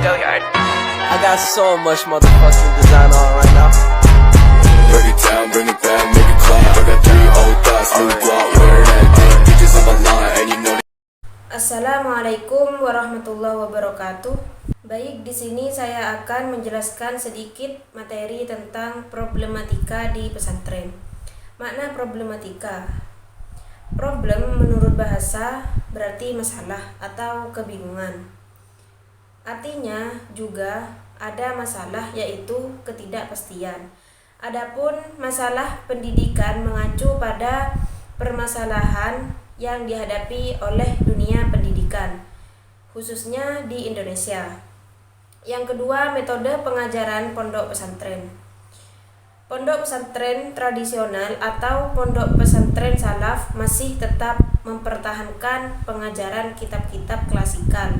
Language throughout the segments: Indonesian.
I got so much motherfucking design on right now. Break it down, bring it back, make it clap. I got 3 old thoughts, new block, where that thing. Bitches on my line, and you know. Assalamualaikum warahmatullahi wabarakatuh. Baik, di sini saya akan menjelaskan sedikit materi tentang problematika di pesantren. Makna problematika. Problem menurut bahasa berarti masalah atau kebingungan. Artinya juga ada masalah, yaitu ketidakpastian. Adapun masalah pendidikan mengacu pada permasalahan yang dihadapi oleh dunia pendidikan, khususnya di Indonesia. Yang kedua, metode pengajaran pondok pesantren. Pondok pesantren tradisional atau pondok pesantren salaf masih tetap mempertahankan pengajaran kitab-kitab klasikal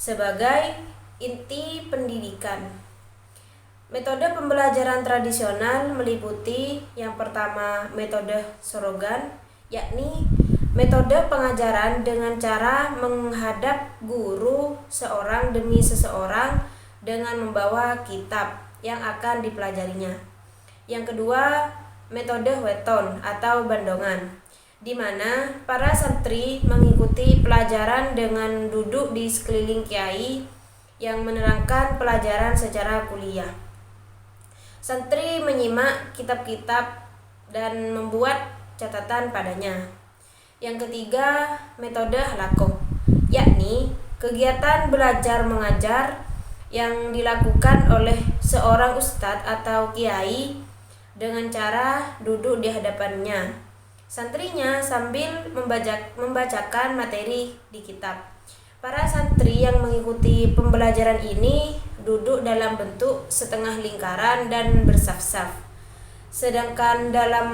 sebagai inti pendidikan. Metode pembelajaran tradisional meliputi yang pertama metode Sorogan, yakni metode pengajaran dengan cara menghadap guru seorang demi seseorang dengan membawa kitab yang akan dipelajarinya. Yang kedua, metode weton atau bandongan, di mana para santri mengikuti pelajaran dengan duduk di sekeliling kiai yang menerangkan pelajaran secara kuliah. Santri menyimak kitab-kitab dan membuat catatan padanya. Yang ketiga, metode halakoh, yakni kegiatan belajar mengajar yang dilakukan oleh seorang ustadz atau kiai dengan cara duduk di hadapannya santrinya sambil membacakan materi di kitab. Para santri yang mengikuti pembelajaran ini duduk dalam bentuk setengah lingkaran dan bersaf-saf. Sedangkan dalam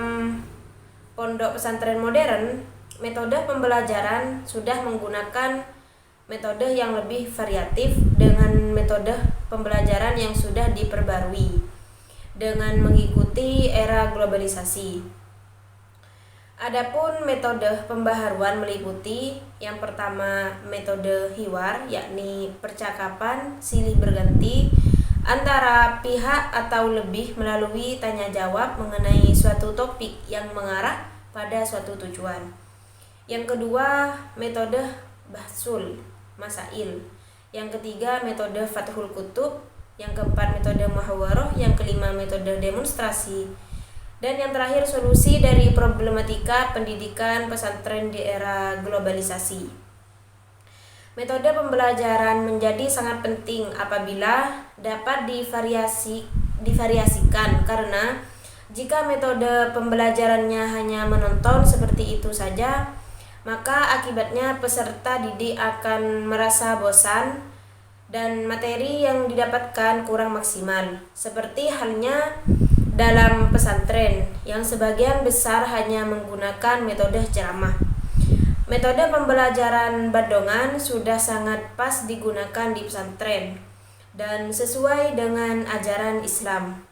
pondok pesantren modern, metode pembelajaran sudah menggunakan metode yang lebih variatif dengan metode pembelajaran yang sudah diperbarui dengan mengikuti era globalisasi. Adapun metode pembaharuan meliputi yang pertama metode hiwar, yakni percakapan silih berganti antara pihak atau lebih melalui tanya jawab mengenai suatu topik yang mengarah pada suatu tujuan. Yang kedua, metode bahsul masail. Yang ketiga, metode fathul kutub. Yang keempat, metode muhawarah. Yang kelima, metode demonstrasi. Dan yang terakhir, solusi dari problematika pendidikan pesantren di era globalisasi. Metode pembelajaran menjadi sangat penting apabila dapat divariasikan, karena jika metode pembelajarannya hanya menonton seperti itu saja, maka akibatnya peserta didik akan merasa bosan dan materi yang didapatkan kurang maksimal. Seperti halnya dalam pesantren yang sebagian besar hanya menggunakan metode ceramah. Metode pembelajaran bandongan sudah sangat pas digunakan di pesantren dan sesuai dengan ajaran Islam.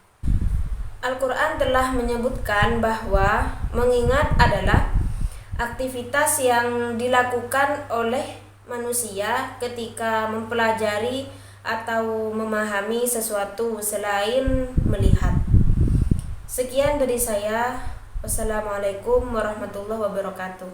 Al-Quran telah menyebutkan bahwa mengingat adalah aktivitas yang dilakukan oleh manusia ketika mempelajari atau memahami sesuatu selain melihat. Sekian dari saya. Wassalamualaikum warahmatullahi wabarakatuh.